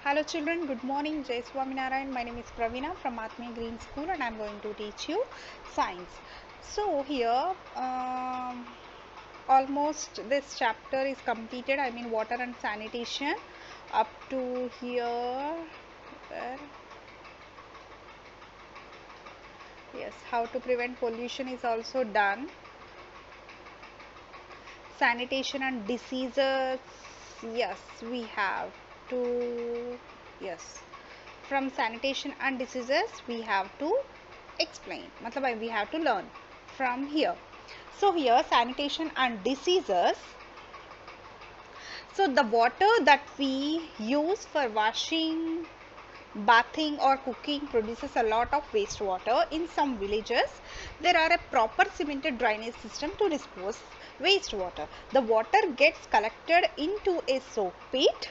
Hello children, good morning. Jai Swaminarayan. My name is Pravina from Atmi Green School and I am going to teach you science. So here almost this chapter is completed. I mean water and sanitation up to here. Where? Yes, how to prevent pollution is also done. Sanitation and diseases, yes, we have to, yes, from sanitation and diseases we have to explain, matlab we have to learn from here. So here sanitation and diseases, so the water that we use for washing, bathing or cooking produces a lot of wastewater. In some villages there are a proper cemented drainage system to dispose wastewater. The water gets collected into a soak pit.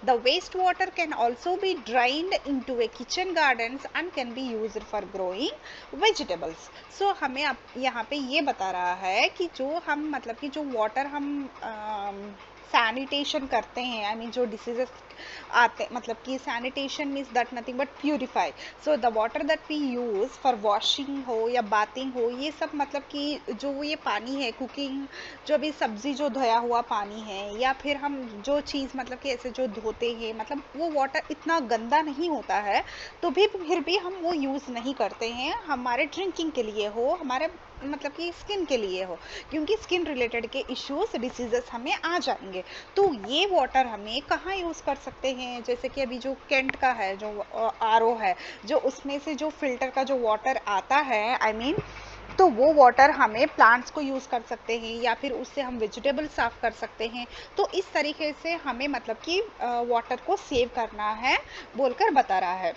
The wastewater can also be drained into a kitchen gardens and can be used for growing vegetables. So हमें अब यहाँ पे ये बता रहा है कि जो हम मतलब कि जो वाटर हम सैनिटेशन करते हैं, आई मीन जो डिसीजेस आते मतलब कि sanitation means that nothing but purify. So the water that we use for washing हो या बाथिंग हो, ये सब मतलब कि जो ये पानी है कुकिंग, जो भी सब्जी जो धोया हुआ पानी है या फिर हम जो चीज़ मतलब कि ऐसे जो धोते हैं, मतलब वो वाटर इतना गंदा नहीं होता है तो भी फिर भी हम वो यूज़ नहीं करते हैं. हमारे ड्रिंकिंग के लिए हो, हमारे मतलब कि स्किन के लिए हो, क्योंकि स्किन रिलेटेड के इश्यूज डिसीजेस हमें आ जाएंगे. तो ये वाटर हमें कहाँ यूज़ कर सकते हैं, जैसे कि अभी जो कैंट का है, जो आरओ है, जो उसमें से जो फिल्टर का जो वाटर आता है, आई मीन तो वो वाटर हमें प्लांट्स को यूज़ कर सकते हैं या फिर उससे हम वेजिटेबल साफ कर सकते हैं. तो इस तरीके से हमें मतलब कि वाटर को सेव करना है बोलकर बता रहा है.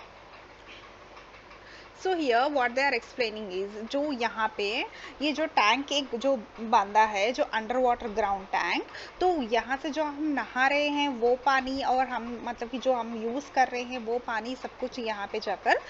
So here what they are explaining is, जो यहाँ पे ये जो टैंक एक जो बांधा है, जो अंडर वाटर ग्राउंड टैंक, तो यहाँ से जो हम नहा रहे हैं वो पानी और हम मतलब कि जो हम यूज़ कर रहे हैं वो पानी सब कुछ यहाँ पे जाकर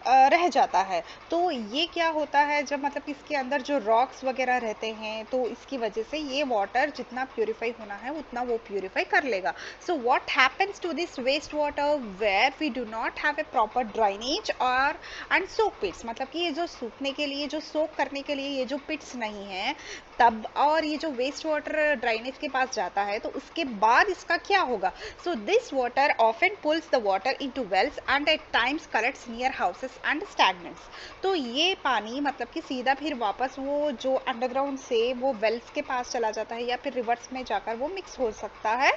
रह जाता है. तो ये क्या होता है, जब मतलब इसके अंदर जो रॉक्स वगैरह रहते हैं तो इसकी वजह से ये वाटर जितना प्यूरिफाई होना है उतना वो प्यूरिफाई कर लेगा. So what happens to this waste water where we do not have a proper drainage और एंड सोक पिट्स, मतलब कि ये जो सूखने के लिए, जो सोक करने के लिए ये जो पिट्स नहीं है तब, और ये जो वेस्ट वाटर ड्राइनेज के पास जाता है तो उसके बाद इसका क्या होगा. So this water often pulls the water into wells and at times collects near houses and stagnants. तो ये पानी मतलब कि सीधा फिर वापस वो जो अंडरग्राउंड से वो वेल्स के पास चला जाता है या फिर रिवर्स में जाकर वो मिक्स हो सकता है,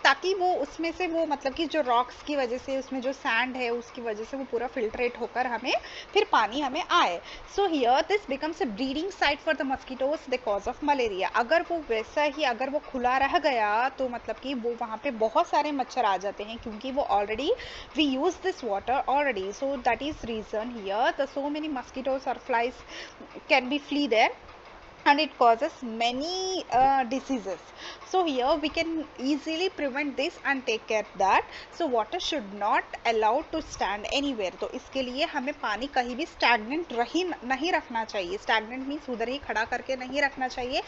ताकि वो उसमें से वो मतलब कि जो रॉक्स की वजह से उसमें जो सैंड है उसकी वजह से वो पूरा फिल्ट्रेट होकर हमें फिर पानी हमें आए. So here this becomes a breeding site for the mosquitoes the cause of malaria. अगर वो वैसा ही अगर वो खुला रह गया तो मतलब कि वो वहाँ पे बहुत सारे मच्छर आ जाते हैं, क्योंकि वो already we use this water already. So that is reason here the so many mosquitoes or flies can be flee there and it causes many diseases. So here we can easily prevent this and take care that. So water should not allow to stand anywhere. तो इसके लिए हमें पानी कहीं भी stagnant नहीं रखना चाहिए. Stagnant means उधर ही खड़ा करके नहीं रखना चाहिए.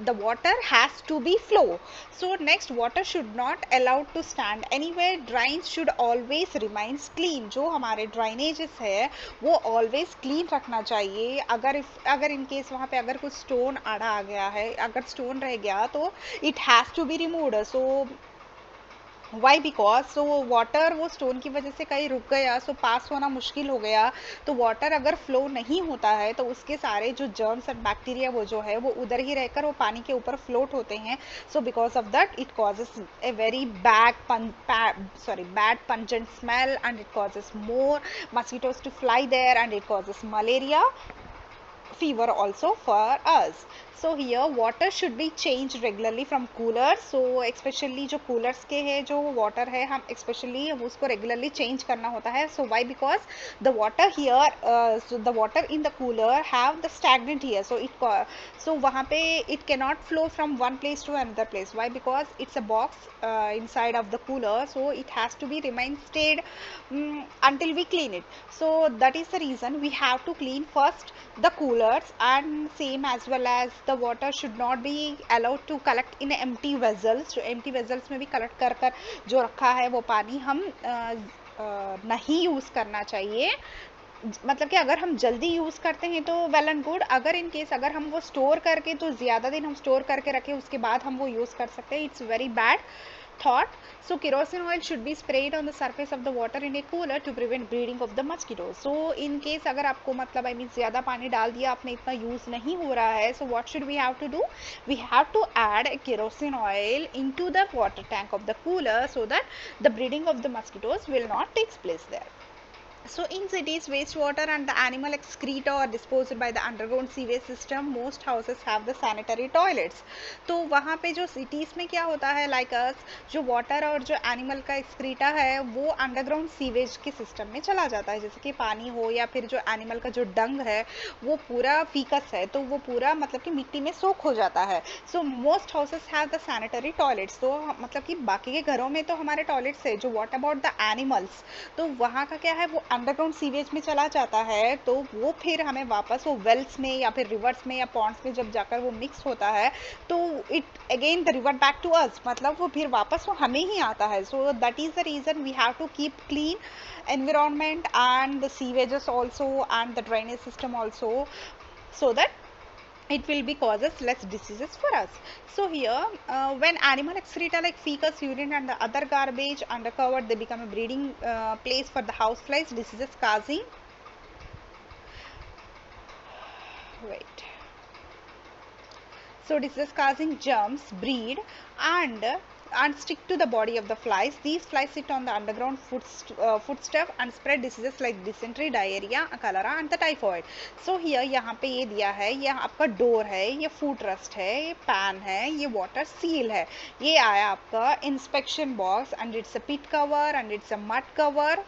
The water has to be flow. So next, water should not allow to stand anywhere. Drains should always remain clean. जो हमारे drainages है वो always clean रखना चाहिए. अगर in case वहाँ पे अगर कुछ स्टोन आड़ा आ गया है, अगर स्टोन रह गया तो it has to be removed. So why because so water वो स्टोन की वजह से कहीं रुक गया, सो पास होना मुश्किल हो गया. तो वाटर अगर फ्लो नहीं होता है तो उसके सारे जो जर्म्स एंड बैक्टीरिया वो जो है वो उधर ही रहकर वो पानी के ऊपर फ्लोट होते हैं. So because of that it causes a very bad pungent smell and it causes more mosquitoes to fly there and it causes malaria fever also for us. So here water should be changed regularly from coolers. So especially जो coolers के है जो water है हम especially हम उसको regularly change करना होता है. So why? Because the water here so the water in the cooler have the stagnant here. So वहाँ पे it cannot flow from one place to another place. Why? Because it's a box inside of the cooler, so it has to be remain stayed until we clean it. So that is the reason we have to clean first the cooler coolers, and same as well as the water should not be allowed to collect in empty vessels. जो empty vessels में भी collect कर कर जो रखा है वो पानी हम नहीं यूज़ करना चाहिए। मतलब कि अगर हम जल्दी यूज़ करते हैं तो वेल एंड गुड, अगर इन केस अगर हम वो स्टोर करके तो ज़्यादा दिन हम स्टोर करके रखें उसके बाद हम वो यूज़ कर सकते हैं, it's very bad thought. So kerosene oil should be sprayed on the surface of the water in a cooler to prevent breeding of the mosquitoes. So in case अगर आपको मतलब I mean ज़्यादा पानी डाल दिया आपने, इतना यूज़ नहीं हो रहा है, so what should we have to do? We have to add a kerosene oil into the water tank of the cooler so that the breeding of the mosquitoes will not take place there. So in cities, wastewater and the animal excreta are disposed by the underground sewage system. Most houses have the sanitary toilets. तो वहाँ पे जो cities में क्या होता है, like us, जो water और जो animal का excreta है वो underground sewage के system में चला जाता है, जैसे कि पानी हो या फिर जो animal का जो dung है वो पूरा फीकस है तो वो पूरा मतलब कि मिट्टी में सोख हो जाता है। So most houses have the sanitary toilets. तो मतलब कि बाकी के घरों में तो हमारे toilets है, जो what about the animals, तो वहाँ का क्या है वो अंडरग्राउंड सीवेज में चला जाता है, तो वो फिर हमें वापस वो वेल्स में या फिर रिवर्स में या पॉन्ड्स में जब जाकर वो मिक्स होता है तो it again the revert back to us, मतलब वो फिर वापस वो हमें ही आता है। So that is the reason we have to keep clean environment and the sewages also and the drainage system also, so that it will be causes less diseases for us. So here when animal excreta like feces, urine and the other garbage undercovered, they become a breeding place for the houseflies, diseases causing diseases causing germs breed and stick to the body of the flies. These flies sit on the underground foodstuff and spread diseases like dysentery, diarrhea, cholera and the typhoid. So here यहाँ पे ये दिया है, ये आपका door है, ये food rust है, ये पैन है, ये वाटर सील है, ये आया आपका inspection box and it's a pit cover and it's a mud cover,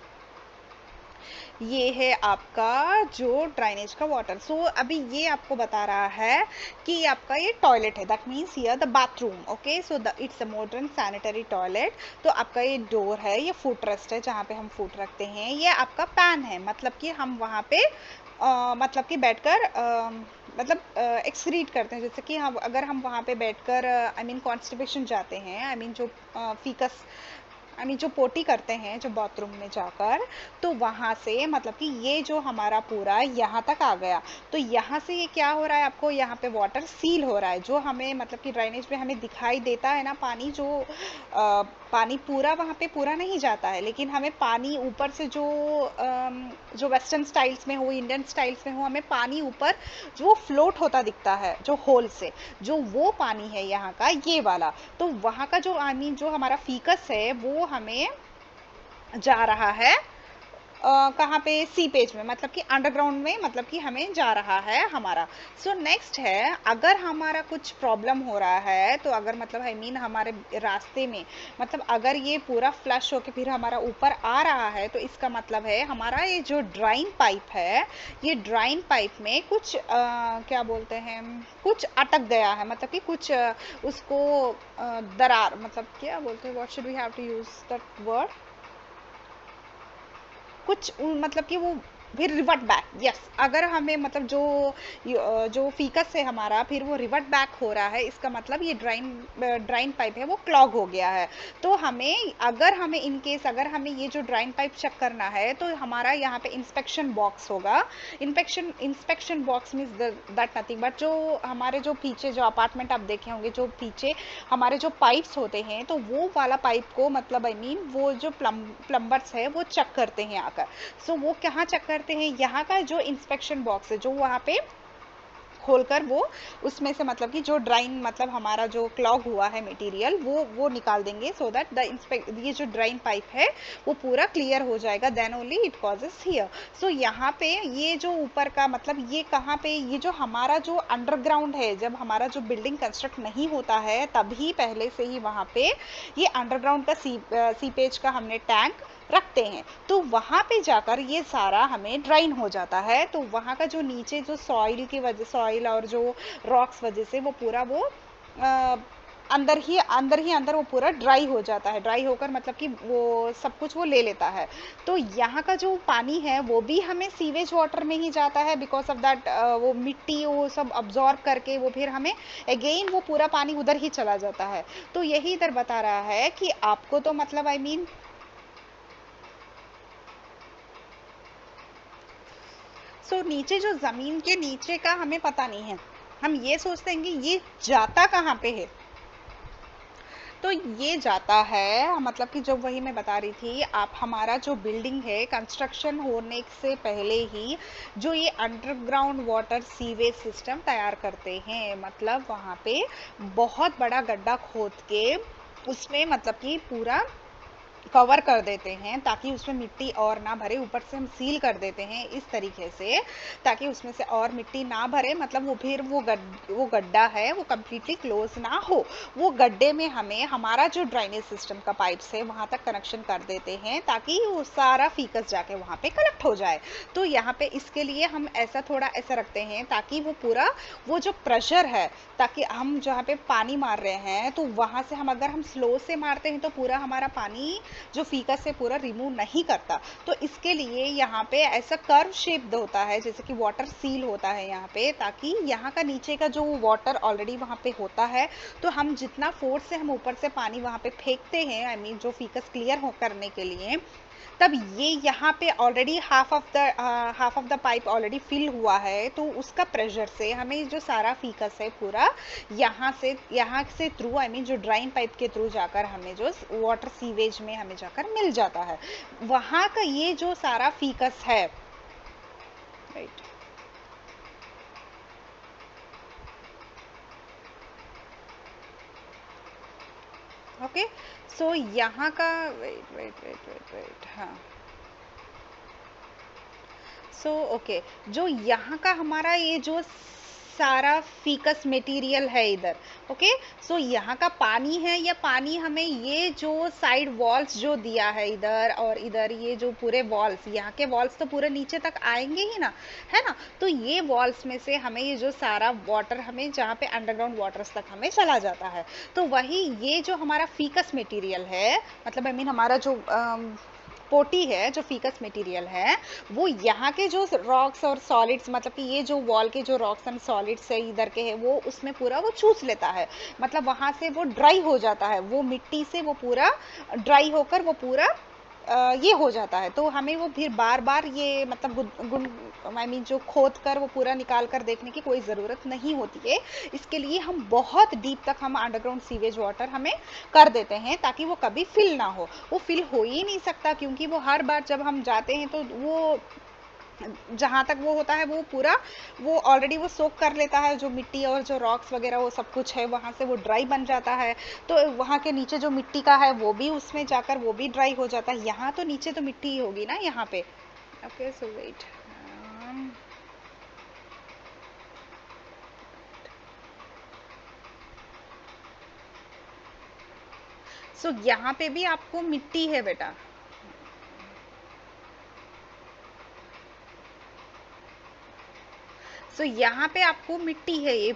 ये है आपका जो ड्राइनेज का वाटर। सो अभी ये आपको बता रहा है कि आपका ये टॉयलेट है, that means here the bathroom, okay. So it's a modern sanitary toilet. तो आपका ये डोर है, ये फूड रेस्ट है जहाँ पे हम फूड रखते हैं, ये आपका पैन है, मतलब कि हम वहाँ पे मतलब कि बैठकर मतलब एक्सक्रीट करते हैं, जैसे कि हम अगर हम वहाँ पे बैठकर आई मीन कॉन्स्टिपेशन जाते हैं, आई मीन जो फीकस आई मीन जो पोटी करते हैं जो बाथरूम में जाकर, तो वहाँ से मतलब कि ये जो हमारा पूरा यहाँ तक आ गया, तो यहाँ से ये क्या हो रहा है, आपको यहाँ पे वाटर सील हो रहा है, जो हमें मतलब कि ड्राइनेज में हमें दिखाई देता है ना पानी, जो पानी पूरा वहाँ पे पूरा नहीं जाता है, लेकिन हमें पानी ऊपर से जो वेस्टर्न स्टाइल्स में हो, इंडियन स्टाइल्स में हो, हमें पानी ऊपर जो फ्लोट होता दिखता है जो होल से, जो वो पानी है यहाँ का ये वाला, तो वहाँ का जो आई मीन जो हमारा फीकस है वो हमें जा रहा है कहाँ पे, सीपेज में, मतलब कि अंडरग्राउंड में, मतलब कि हमें जा रहा है हमारा। सो नेक्स्ट है, अगर हमारा कुछ प्रॉब्लम हो रहा है तो अगर मतलब आई मीन हमारे रास्ते में मतलब अगर ये पूरा फ्लश होके फिर हमारा ऊपर आ रहा है, तो इसका मतलब है हमारा ये जो ड्राइन पाइप है, ये ड्राइन पाइप में कुछ क्या बोलते हैं, कुछ अटक गया है, मतलब कि कुछ उसको दरार, मतलब क्या बोलते हैं, what should we have to use that word, कुछ मतलब कि वो फिर रिवर्ट बैक, यस, अगर हमें मतलब जो फीकस है हमारा फिर वो रिवर्ट बैक हो रहा है, इसका मतलब ये ड्राइन पाइप है वो क्लॉग हो गया है। तो हमें अगर हमें इन केस अगर हमें ये जो ड्राइन पाइप चेक करना है तो हमारा यहाँ पे इंस्पेक्शन बॉक्स होगा। Inspection box means that nothing but जो हमारे जो पीछे जो अपार्टमेंट आप देखे होंगे, जो पीछे हमारे जो पाइप्स होते हैं, तो वो वाला पाइप को मतलब आई मीन वो जो प्लम्बर्स है वो चेक करते हैं आकर। सो वो कहाँ चेक करते हैं, यहाँ का जो इंस्पेक्शन बॉक्स है जो वहाँ पे खोलकर वो उसमें से मतलब कि जो ड्राइन मतलब हमारा जो क्लॉग हुआ है मटेरियल वो निकाल देंगे, सो दैट ये जो ड्राइन पाइप है वो पूरा क्लियर हो जाएगा, then only it causes here. So यहाँ पे ये जो ऊपर का मतलब ये कहाँ पे, ये जो हमारा जो अंडरग्राउंड है, जब हमारा जो बिल्डिंग कंस्ट्रक्ट नहीं होता है तभी पहले से ही वहाँ पे ये अंडरग्राउंड का सीपेज का हमने टैंक रखते हैं, तो वहाँ पे जाकर ये सारा हमें ड्राइन हो जाता है। तो वहाँ का जो नीचे जो सॉइल की वजह, सॉइल और जो रॉक्स वजह से वो पूरा वो अंदर वो पूरा ड्राई हो जाता है, ड्राई होकर मतलब कि वो सब कुछ वो ले लेता है। तो यहाँ का जो पानी है वो भी हमें सीवेज वाटर में ही जाता है, बिकॉज ऑफ दैट वो मिट्टी वो सब अब्जॉर्ब करके वो फिर हमें अगेन वो पूरा पानी उधर ही चला जाता है। तो यही इधर बता रहा है कि आपको तो मतलब आई मीन सो नीचे जो जमीन के नीचे का हमें पता नहीं है, हम ये सोचते हैं कि ये जाता कहाँ पे है। तो ये जाता है मतलब कि जब वही मैं बता रही थी, आप हमारा जो बिल्डिंग है कंस्ट्रक्शन होने से पहले ही जो ये अंडरग्राउंड वाटर सीवेज सिस्टम तैयार करते हैं, मतलब वहाँ पे बहुत बड़ा गड्ढा खोद के उसमें मतलब कि पूरा कवर कर देते हैं ताकि उसमें मिट्टी और ना भरे, ऊपर से हम सील कर देते हैं इस तरीके से ताकि उसमें से और मिट्टी ना भरे, मतलब वो फिर वो गड्ढा है वो कम्प्लीटली क्लोज ना हो। वो गड्ढे में हमें हमारा जो ड्राइनेज सिस्टम का पाइप्स है वहां तक कनेक्शन कर देते हैं ताकि वो सारा फीकस जाके वहां पे कलेक्ट हो जाए। तो यहाँ पे इसके लिए हम ऐसा थोड़ा ऐसा रखते हैं ताकि वो पूरा वो जो प्रेशर है, ताकि हम जहाँ पे पानी मार रहे हैं तो वहां से हम अगर हम स्लो से मारते हैं तो पूरा हमारा पानी जो फीकस से पूरा रिमूव नहीं करता। तो इसके लिए यहाँ पे ऐसा कर्व शेप होता है जैसे कि वाटर सील होता है यहाँ पे, ताकि यहाँ का नीचे का जो वाटर ऑलरेडी वहाँ पे होता है तो हम जितना फोर्स से हम ऊपर से पानी वहाँ पे फेंकते हैं आई मीन जो फीकस क्लियर हो करने के लिए, तब ये यहाँ पे already half of the pipe already fill हुआ है। तो उसका प्रेशर से हमें जो सारा फीकस है पूरा यहाँ से थ्रू आई मीन जो ड्राइन पाइप के थ्रू जाकर हमें जो वाटर सीवेज में हमें जाकर मिल जाता है। वहाँ का ये जो सारा फीकस है, राइट, ओके। सो यहाँ का wait wait wait wait wait हाँ, सो ओके, जो यहाँ का हमारा ये जो सारा फीकस मटेरियल है इधर, ओके, सो यहाँ का पानी है, या पानी हमें ये जो साइड वॉल्स जो दिया है इधर और इधर, ये जो पूरे वॉल्स, यहाँ के वॉल्स तो पूरे नीचे तक आएंगे ही ना, है ना। तो ये वॉल्स में से हमें ये जो सारा वाटर हमें जहाँ पे अंडरग्राउंड वाटर्स तक हमें चला जाता है। तो वही ये जो हमारा फीकस मटेरियल है, मतलब आई मीन हमारा जो पोटी है, जो फीकस मटेरियल है, वो यहाँ के जो रॉक्स और सॉलिड्स, मतलब कि ये जो वॉल के जो रॉक्स एंड सॉलिड्स है इधर के है, वो उसमें पूरा वो चूस लेता है, मतलब वहां से वो ड्राई हो जाता है, वो मिट्टी से वो पूरा ड्राई होकर वो पूरा ये हो जाता है। तो हमें वो फिर बार बार ये मतलब आई मीन जो खोद कर वो पूरा निकाल कर देखने की कोई ज़रूरत नहीं होती है। इसके लिए हम बहुत डीप तक हम अंडरग्राउंड सीवेज वाटर हमें कर देते हैं ताकि वो कभी फिल ना हो। वो फिल हो ही नहीं सकता क्योंकि वो हर बार जब हम जाते हैं तो वो जहाँ तक वो होता है वो पूरा वो ऑलरेडी वो सोक कर लेता है, जो मिट्टी और जो रॉक्स वगैरह वो सब कुछ है वहाँ से वो ड्राई बन जाता है। तो वहाँ के नीचे जो मिट्टी का है वो भी उसमें जाकर वो भी ड्राई हो जाता है। यहाँ तो नीचे तो मिट्टी ही होगी ना यहाँ पे। ओके, सो वेट, सो यहाँ पे भी आपको मिट्टी है बेटा। सो यहाँ पे आपको मिट्टी है, ये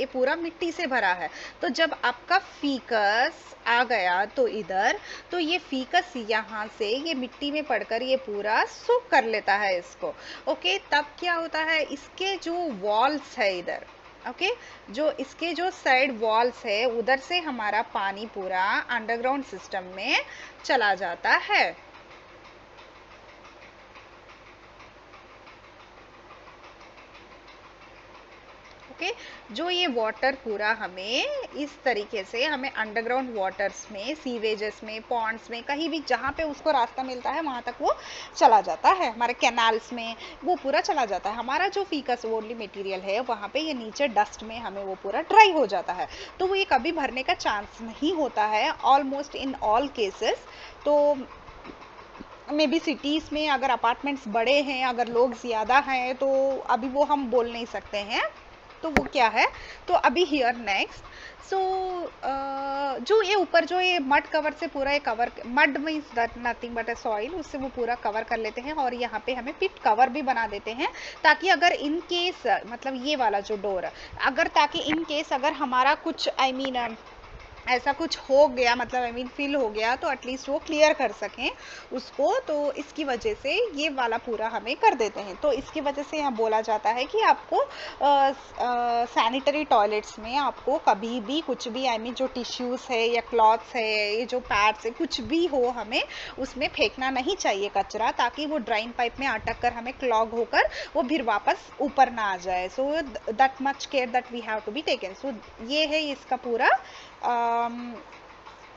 पूरा मिट्टी से भरा है। तो जब आपका फीकस आ गया तो इधर, तो ये फीकस यहाँ से ये मिट्टी में पड़कर ये पूरा सोक कर लेता है इसको। ओके, तब क्या होता है, इसके जो वॉल्स है इधर, ओके, जो इसके जो साइड वॉल्स है उधर से हमारा पानी पूरा अंडरग्राउंड सिस्टम में चला जाता है। ओके, जो ये वाटर पूरा हमें इस तरीके से हमें अंडरग्राउंड वाटर्स में, सीवेजेस में, पॉन्ड्स में, कहीं भी जहाँ पे उसको रास्ता मिलता है वहां तक वो चला जाता है, हमारे कैनाल्स में वो पूरा चला जाता है। हमारा जो फीकस ओनली मटेरियल है वहां पे ये नीचे डस्ट में हमें वो पूरा ड्राई हो जाता है। तो वो ये कभी भरने का चांस नहीं होता है ऑलमोस्ट इन ऑल केसेस। तो मे बी सिटीज़ में अगर अपार्टमेंट्स बड़े हैं, अगर लोग ज़्यादा हैं, तो अभी वो हम बोल नहीं सकते हैं। तो वो क्या है, तो अभी हियर नेक्स्ट, सो जो ये ऊपर जो ये मड कवर से पूरा ये cover, mud means that nothing but a soil, उससे वो पूरा कवर कर लेते हैं और यहाँ पे हमें पिट कवर भी बना देते हैं ताकि अगर इन केस मतलब ये वाला जो डोर, अगर ताकि इन केस अगर हमारा कुछ आई मीन ऐसा कुछ हो गया, मतलब आई मीन फील हो गया, तो एटलीस्ट वो क्लियर कर सकें उसको। तो इसकी वजह से ये वाला पूरा हमें कर देते हैं। तो इसकी वजह से यहाँ बोला जाता है कि आपको सैनिटरी टॉयलेट्स में आपको कभी भी कुछ भी आई मीन जो टिश्यूज़ है या क्लॉथ्स है, ये जो पैड्स है, कुछ भी हो, हमें उसमें फेंकना नहीं चाहिए कचरा, ताकि वो ड्राइन पाइप में अटक कर हमें क्लॉग होकर वो फिर वापस ऊपर ना आ जाए। So that much care that we have to be taken. So ये है इसका पूरा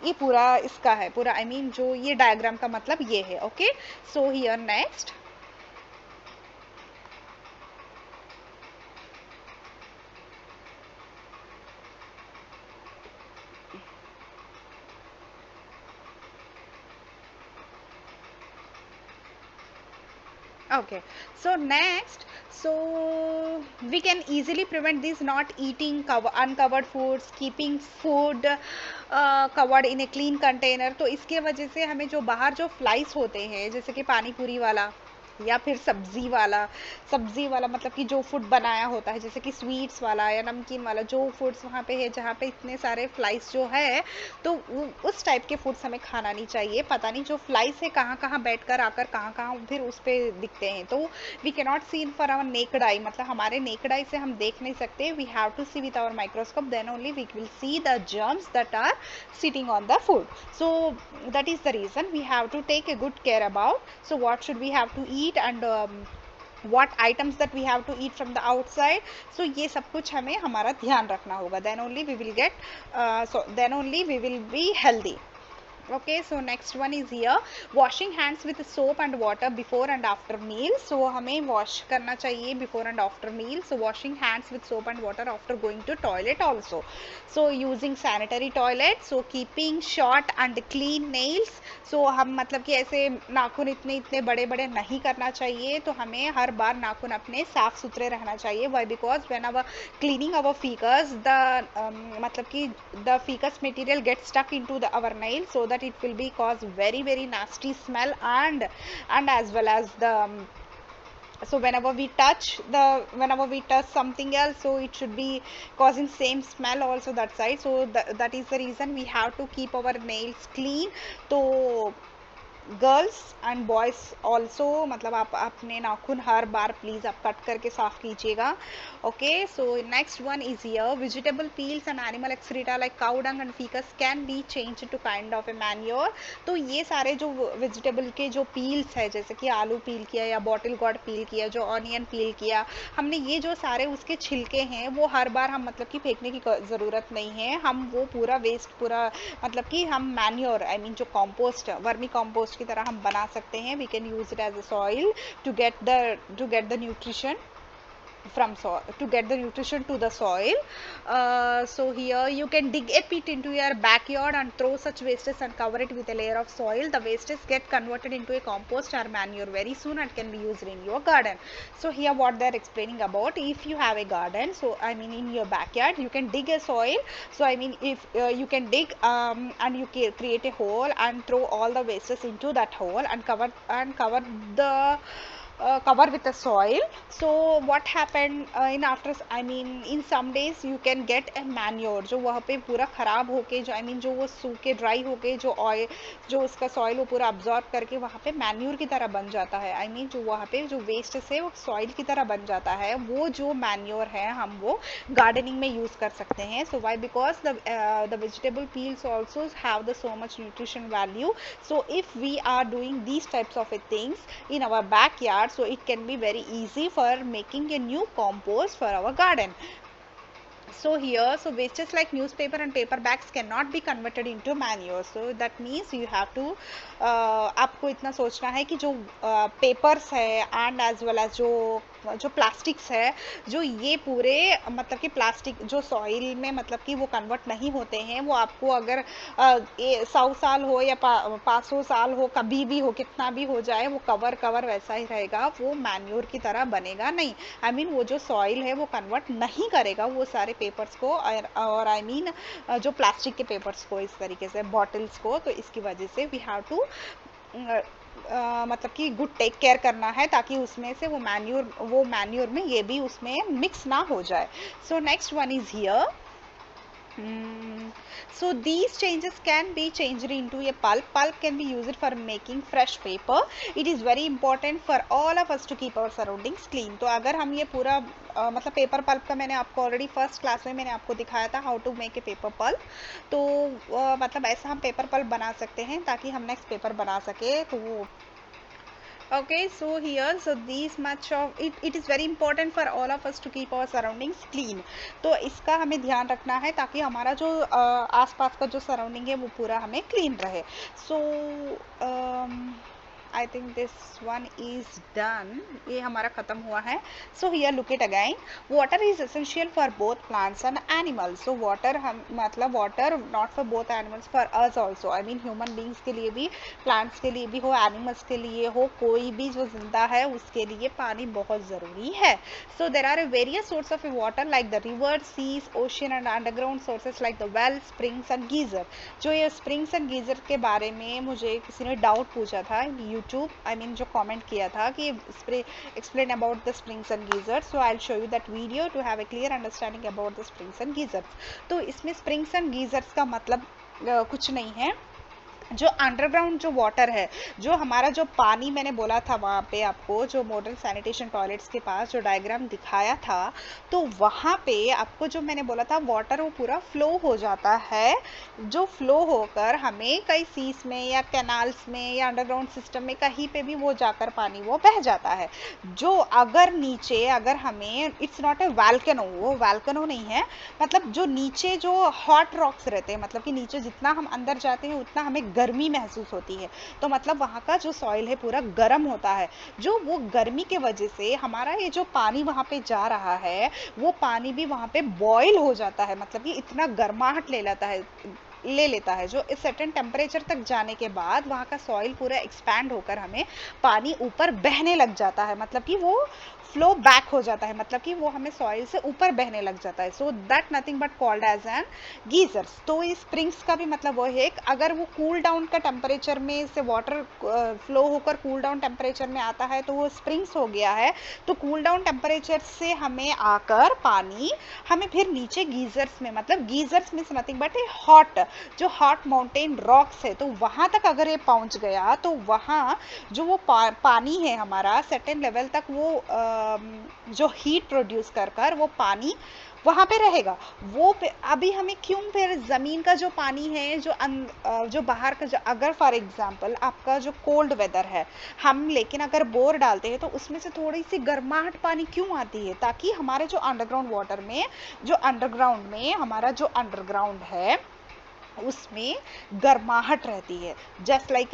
ये पूरा इसका है पूरा आई मीन जो ये डायग्राम का मतलब ये है। Okay, so here next, okay, so next, so we can easily prevent this not eating uncovered foods, keeping food covered in a clean container। तो इसके वजह से हमें जो बाहर जो फ्लाइस होते हैं, जैसे कि पानी पूरी वाला या फिर सब्जी वाला मतलब कि जो फूड बनाया होता है, जैसे कि स्वीट्स वाला या नमकीन वाला, जो फूड्स वहाँ पे है जहाँ पे इतने सारे फ्लाइस जो है, तो उस टाइप के फूड्स हमें खाना नहीं चाहिए। पता नहीं जो फ्लाइस है कहाँ कहाँ बैठ कर आकर कहाँ कहाँ फिर उस पर दिखते हैं। तो we can not see in for our naked eye, मतलब हमारे नेकड आई से हम देख नहीं सकते। We have to see with our microscope, then only we will see the germs that are sitting on the food। So that is the reason we have to take a good care about, so what should we have to eat and what items that we have to eat from the outside। so ये सब कुछ हमें हमारा ध्यान रखना होगा, then only we will get then only we will be healthy। okay, so next one is here, washing hands with soap and water before and after meal। so हमें wash करना चाहिए before and after meal। so washing hands with soap and water after going to toilet also। so using sanitary toilet, so keeping short and clean nails। so हम मतलब कि ऐसे नाखून इतने इतने बड़े बड़े नहीं करना चाहिए, तो हमें हर बार नाखून अपने साफ सुथरे रहना चाहिए। why, because when our cleaning our fecus, the मतलब कि the fecus material gets stuck into our nail, so that it will be cause very nasty smell, and as well as the so whenever we touch something else, so it should be causing same smell also that side। so that is the reason we have to keep our nails clean। तो girls and boys also, मतलब आप अपने नाखून हर बार please आप cut करके साफ कीजिएगा। Okay, so next one is here, vegetable peels and animal excreta like cow dung and faeces can be change to kind of a manure. तो ये सारे जो वेजिटेबल के जो पील्स है, जैसे कि आलू पील किया या बॉटल गॉड पील किया, जो ऑनियन पील किया हमने, ये जो सारे उसके छिलके हैं वो हर बार हम मतलब कि फेंकने की ज़रूरत नहीं है। हम वो पूरा वेस्ट पूरा मतलब कि हम मैन्योर आई मीन जो कॉम्पोस्ट, वर्मी कॉम्पोस्ट की तरह हम बना सकते हैं। We can use it as a soil to get the nutrition from soil, to get the nutrition to the soil। so here you can dig a pit into your backyard and throw such wastes and cover it with a layer of soil। the wastes get converted into a compost or manure very soon and can be used in your garden। so here what they are explaining about, if you have a garden, so I mean in your backyard you can dig a soil। so I mean if you can dig and you can create a hole and throw all the wastes into that hole and cover the cover with the soil। so what happened in after I mean in some days you can get a manure, जो वहाँ पे पूरा खराब होके जो I mean जो वो सूखे ड्राई होके जो ऑयल जो उसका सॉइल वो पूरा अब्जॉर्ब करके वहाँ पे मैन्योर की तरह बन जाता है। I mean जो वहाँ पे जो वेस्ट से वो सॉइल की तरह बन जाता है, वो जो मैन्योर है हम वो गार्डनिंग में यूज कर सकते हैं। so why, because the vegetable peels also have the so much nutrition value। so if we are doing these types of things in our backyard, so it can be very easy for making a new compost for our garden। so here, so wastes like newspaper and paper bags cannot be converted into manure। so that means you have to आपको इतना सोचना है कि जो papers है and as well as जो plastics है, जो ये पूरे मतलब कि प्लास्टिक जो सॉइल में मतलब कि वो कन्वर्ट नहीं होते हैं, वो आपको अगर 100 साल हो या 500 साल हो, कभी भी हो, कितना भी हो जाए, वो कवर वैसा ही रहेगा, वो मैन्योर की तरह बनेगा नहीं। आई मीन वो जो सॉइल है वो कन्वर्ट नहीं करेगा वो सारे पेपर्स को और आई मीन जो प्लास्टिक के पेपर्स को, इस तरीके से बॉटल्स को। तो इसकी वजह से वी हैव टू मतलब कि गुड टेक केयर करना है, ताकि उसमें से वो मैन्योर में ये भी उसमें मिक्स ना हो जाए। सो next one is here, Hmm. So these changes can be changed into a pulp. Pulp can be used for making fresh paper. It is very important for all of us to keep our surroundings clean. तो अगर हम ये पूरा मतलब paper pulp का मैंने आपको already first class में मैंने आपको दिखाया था how to make a paper pulp. तो मतलब ऐसा हम पेपर पल्प बना सकते हैं ताकि हम नेक्स्ट पेपर बना सके. तो वो okay, so here so these much of it is very important for all of us to keep our surroundings clean. तो इसका हमें ध्यान रखना है ताकि हमारा जो आसपास का जो सराउंडिंग है वो पूरा हमें क्लीन रहे. So I think this one is done. ये हमारा खत्म हुआ है. So here look it again. Water is essential for both plants and animals. So water हम मतलब water not for both animals, for us also. I mean human beings के लिए भी, plants के लिए भी हो, animals के लिए हो, कोई भी जो जिंदा है उसके लिए पानी बहुत ज़रूरी है. So there are various sources of water like the rivers, seas, ocean and underground sources like the wells, springs and geyser. जो ये springs and geyser के बारे में मुझे किसी ने डाउट पूछा था यूट्यूब आई मीन जो कमेंट किया था कि explain about the springs and geysers. So I'll show you that video to have a clear understanding about the springs and geysers. तो इसमें springs and geysers का मतलब कुछ नहीं है. जो अंडरग्राउंड जो वाटर है, जो हमारा जो पानी मैंने बोला था वहाँ पे आपको जो मॉडर्न सैनिटेशन टॉयलेट्स के पास जो डायग्राम दिखाया था, तो वहाँ पे आपको जो मैंने बोला था वाटर वो पूरा फ्लो हो जाता है, जो फ्लो होकर हमें कई सीस में या कैनाल्स में या अंडरग्राउंड सिस्टम में कहीं पे भी वो जाकर पानी वो बह जाता है. जो अगर नीचे अगर हमें इट्स नॉट ए वैल्केनो, वो वैल्केनो नहीं है, मतलब जो नीचे जो हॉट रॉक्स रहते हैं, मतलब कि नीचे जितना हम अंदर जाते हैं उतना हमें गर्मी महसूस होती है. तो मतलब वहाँ का जो सॉइल है पूरा गर्म होता है. जो वो गर्मी के वजह से हमारा ये जो पानी वहाँ पे जा रहा है वो पानी भी वहाँ पे बॉयल हो जाता है, मतलब कि इतना गर्माहट ले लेता है जो इस सर्टेन टेम्परेचर तक जाने के बाद वहाँ का सॉइल पूरा एक्सपैंड होकर हमें पानी ऊपर बहने लग जाता है, मतलब कि वो फ्लो बैक हो जाता है, मतलब कि वो हमें सॉइल से ऊपर बहने लग जाता है. So that nothing but called as an geysers. तो इस स्प्रिंग्स का भी मतलब वो है कि अगर वो कूल डाउन का टेम्परेचर में से वाटर फ्लो होकर कूल डाउन टेम्परेचर में आता है तो वो स्प्रिंग्स हो गया है. तो कूल डाउन टेम्परेचर से हमें आकर पानी हमें फिर नीचे गीजर्स में, मतलब geysers means nothing but A hot, जो हॉट माउंटेन रॉक्स है, तो वहाँ तक अगर ये पहुँच गया तो वहाँ जो वो पानी है हमारा सर्टेन लेवल तक वो जो हीट प्रोड्यूस कर वो पानी वहाँ पे रहेगा. वो अभी हमें क्यों फिर ज़मीन का जो पानी है जो बाहर का जो अगर फॉर एग्जांपल आपका जो कोल्ड वेदर है हम लेकिन अगर बोर डालते हैं तो उसमें से थोड़ी सी गर्माहट पानी क्यों आती है, ताकि हमारे जो अंडरग्राउंड वाटर में जो अंडरग्राउंड में हमारा जो अंडरग्राउंड है उसमें गर्माहट रहती है. जस्ट लाइक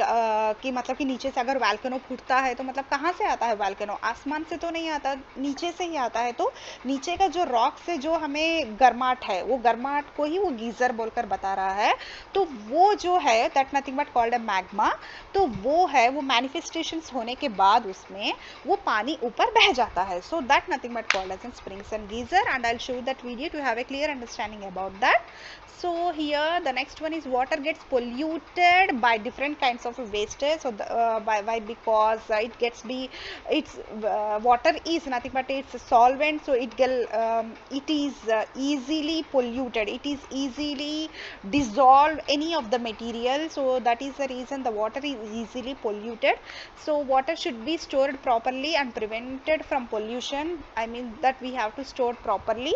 कि मतलब कि नीचे से अगर वैल्केनो फूटता है तो मतलब कहाँ से आता है वैल्केनो, आसमान से तो नहीं आता, नीचे से ही आता है. तो नीचे का जो रॉक से जो हमें गर्माहट है वो गर्माहट को ही वो गीजर बोलकर बता रहा है. तो वो जो है that nothing but called a magma. तो वो है वो मैनिफेस्टेशंस होने के बाद उसमें वो पानी ऊपर बह जाता है. So that nothing but called as in springs and geyser and I will show you that video to have a clear understanding about that. So here the next one is water gets polluted by different kinds of wastage. So why because water is nothing but it's a solvent, so it is easily polluted, it is easily dissolved any of the material. So that is the reason the water is easily polluted. So water should be stored properly and prevented from pollution. I mean that we have to store properly.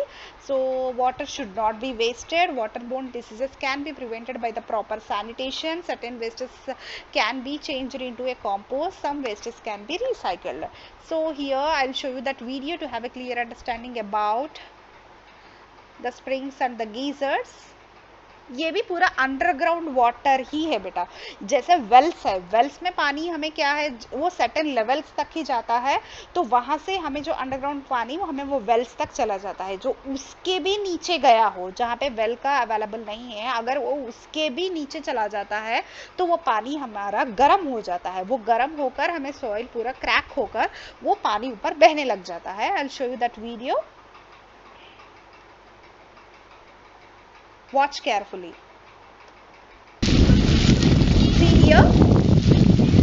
So water should not be wasted. Waterborne diseases can be prevented by the proper sanitation. Certain wastes can be changed into a compost. Some wastes can be recycled. So here I'll show you that video to have a clear understanding about the springs and the geysers. ये भी पूरा underground water ही है बेटा. जैसे Wales है, Wales में पानी हमें क्या है वो सर्टेन लेवल्स तक ही जाता है. तो वहाँ से हमें जो अंडरग्राउंड पानी वो हमें वो वेल्स तक चला जाता है. जो उसके भी नीचे गया हो जहाँ पे वेल का अवेलेबल नहीं है, अगर वो उसके भी नीचे चला जाता है तो वो पानी हमारा गर्म हो जाता है. वो गर्म होकर हमें सॉइल पूरा क्रैक होकर वो पानी ऊपर बहने लग जाता है. आई will show you that video. Watch carefully. See here,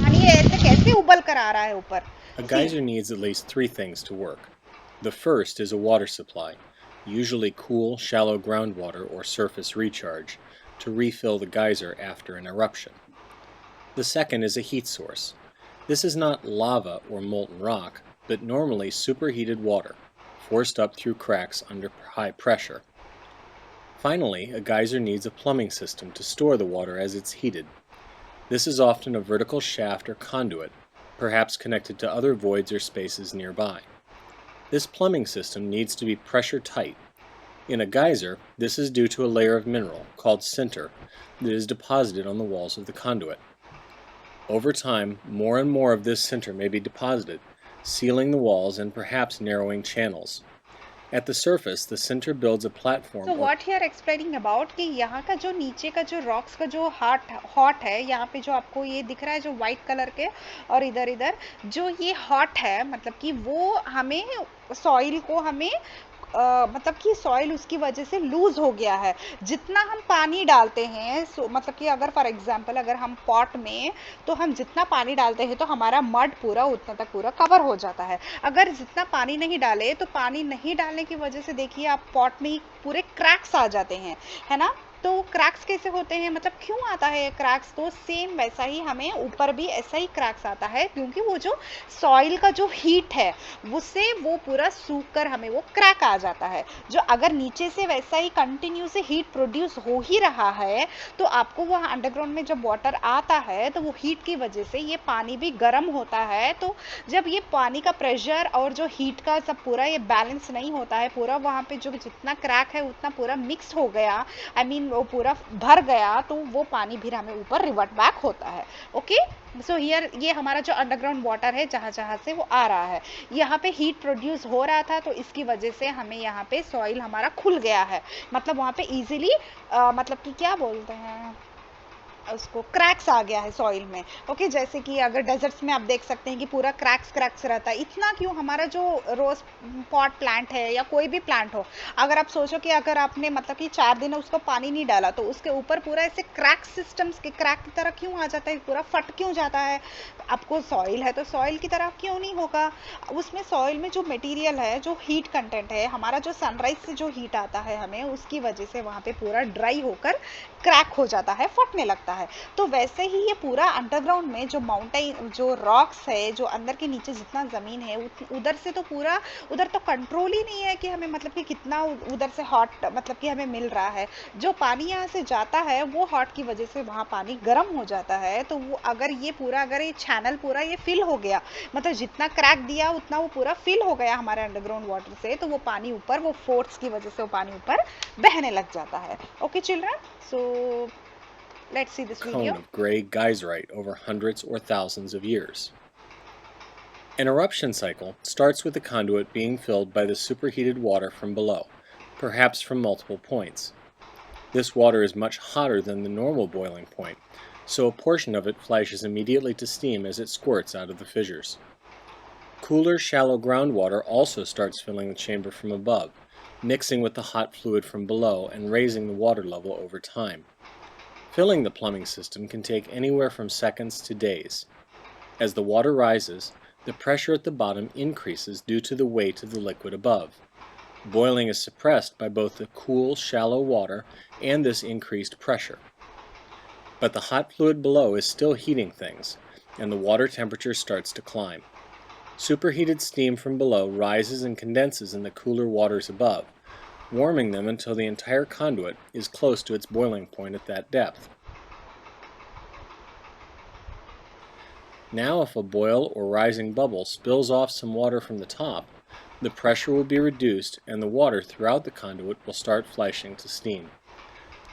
पानी ऐसे कैसे उबल कर आ रहा है ऊपर. A geyser needs at least 3 things to work. The first is a water supply. usually cool, shallow groundwater or surface recharge, to refill the geyser after an eruption. The second is a heat source. This is not lava or molten rock, but normally superheated water, forced up through cracks under high pressure. Finally, a geyser needs a plumbing system to store the water as it's heated. This is often a vertical shaft or conduit, perhaps connected to other voids or spaces nearby. This plumbing system needs to be pressure tight. In a geyser, this is due to a layer of mineral, called sinter, that is deposited on the walls of the conduit. Over time, more and more of this sinter may be deposited, sealing the walls and perhaps narrowing channels. At the surface, the sinter builds a platform. So what here explaining about कि यहाँ का जो नीचे का जो rocks का जो hot है, यहाँ पे जो आपको ये दिख रहा है जो वाइट कलर के, और इधर इधर जो ये हॉट है, मतलब कि वो हमें सॉइल को हमें मतलब कि सॉइल उसकी वजह से लूज हो गया है। जितना हम पानी डालते हैं, मतलब कि अगर फॉर एग्जांपल अगर हम पॉट में, तो हम जितना पानी डालते हैं तो हमारा मड पूरा उतना तक पूरा कवर हो जाता है। अगर जितना पानी नहीं डाले तो पानी नहीं डालने की वजह से देखिए आप पॉट में ही पूरे क्रैक्स आ जाते हैं, है ना। तो क्रैक्स कैसे होते हैं, मतलब क्यों आता है क्रैक्स, तो सेम वैसा ही हमें ऊपर भी ऐसा ही क्रैक्स आता है, क्योंकि वो जो सॉइल का जो हीट है उससे वो पूरा सूख कर हमें वो क्रैक आ जाता है। जो अगर नीचे से वैसा ही कंटिन्यू से हीट प्रोड्यूस हो ही रहा है, तो आपको वहाँ अंडरग्राउंड में जब वाटर आता है तो वो हीट की वजह से ये पानी भी गर्म होता है। तो जब ये पानी का प्रेशर और जो हीट का सब पूरा ये बैलेंस नहीं होता है, पूरा वहाँ पे जो जितना क्रैक है उतना पूरा मिक्स हो गया, आई मीन वो पूरा भर गया, तो वो पानी भी हमें ऊपर रिवर्ट बैक होता है। ओके, सो हियर ये हमारा जो अंडरग्राउंड वाटर है जहाँ जहाँ से वो आ रहा है, यहाँ पे हीट प्रोड्यूस हो रहा था, तो इसकी वजह से हमें यहाँ पे सॉइल हमारा खुल गया है, मतलब वहाँ पे इजीली मतलब कि क्या बोलते हैं उसको, क्रैक्स आ गया है सॉइल में। ओके, जैसे कि अगर डेजर्ट्स में आप देख सकते हैं कि पूरा क्रैक्स रहता है। इतना क्यों, हमारा जो रोज पॉट प्लांट है या कोई भी प्लांट हो, अगर आप सोचो कि अगर आपने मतलब कि 4 दिन उसको पानी नहीं डाला तो उसके ऊपर पूरा ऐसे क्रैक सिस्टम्स के क्रैक की तरह क्यों आ जाता है, पूरा फट क्यों जाता है। आपको सॉइल है तो सॉइल की तरह क्यों नहीं होगा, उसमें सॉइल में जो मटेरियल है, जो हीट कंटेंट है, हमारा जो सनराइज से जो हीट आता है हमें, उसकी वजह से वहाँ पे पूरा ड्राई होकर क्रैक हो जाता है, फटने लगता है। तो वैसे ही ये पूरा अंडरग्राउंड में जो माउंटेन जो रॉक्स है, जो अंदर के नीचे जितना ज़मीन है, उधर से तो पूरा, उधर तो कंट्रोल ही नहीं है कि हमें मतलब कि कितना उधर से हॉट मतलब कि हमें मिल रहा है। जो पानी यहाँ से जाता है वो हॉट की वजह से वहाँ पानी गर्म हो जाता है। तो वो अगर ये पूरा, अगर ये चैनल पूरा ये फिल हो गया, मतलब जितना क्रैक दिया उतना वो पूरा फिल हो गया हमारे अंडरग्राउंड वाटर से, तो वो पानी ऊपर, वो फोर्स की वजह से वो पानी ऊपर बहने लग जाता है। Okay children, so let's see this video. Cone of gray geyserite over hundreds or thousands of years. An eruption cycle starts with the conduit being filled by the superheated water from below, perhaps from multiple points. This water is much hotter than the normal boiling point, so a portion of it flashes immediately to steam as it squirts out of the fissures. Cooler, shallow groundwater also starts filling the chamber from above, mixing with the hot fluid from below and raising the water level over time. Filling the plumbing system can take anywhere from seconds to days. As the water rises, the pressure at the bottom increases due to the weight of the liquid above. Boiling is suppressed by both the cool, shallow water and this increased pressure. But the hot fluid below is still heating things, and the water temperature starts to climb. Superheated steam from below rises and condenses in the cooler waters above, warming them until the entire conduit is close to its boiling point at that depth. Now if a boil or rising bubble spills off some water from the top, the pressure will be reduced and the water throughout the conduit will start flashing to steam.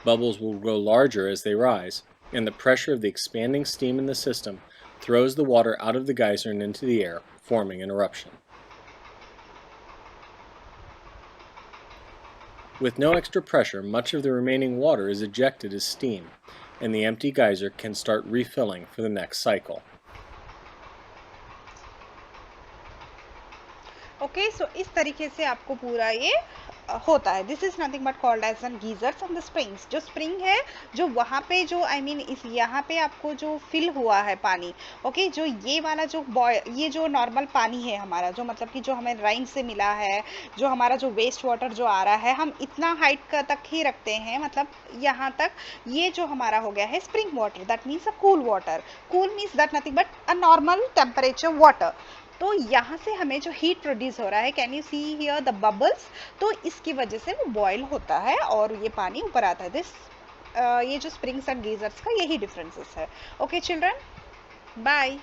Bubbles will grow larger as they rise, and the pressure of the expanding steam in the system throws the water out of the geyser and into the air, forming an eruption. With no extra pressure, much of the remaining water is ejected as steam, and the empty geyser can start refilling for the next cycle. Okay, so इस तरीके से आपको पूरा ये होता है। This is nothing but called as an geysers and the springs. जो spring है, जो वहाँ पे जो आई मीन इस यहाँ पे आपको जो फिल हुआ है पानी, ओके, जो ये वाला जो बॉय ये जो नॉर्मल पानी है हमारा, जो मतलब कि जो हमें राइन से मिला है, जो हमारा जो वेस्ट वाटर जो आ रहा है, हम इतना हाइट का तक ही रखते हैं, मतलब यहाँ तक। ये जो हमारा हो गया है spring water, that means a cool water. Cool means that nothing but a normal temperature water. तो यहाँ से हमें जो हीट प्रोड्यूस हो रहा है, can you see here the bubbles, तो इसकी वजह से वो बॉयल होता है और ये पानी ऊपर आता है। दिस ये जो स्प्रिंग्स एंड गीजर्स का यही डिफरेंसेस है। Okay children, bye.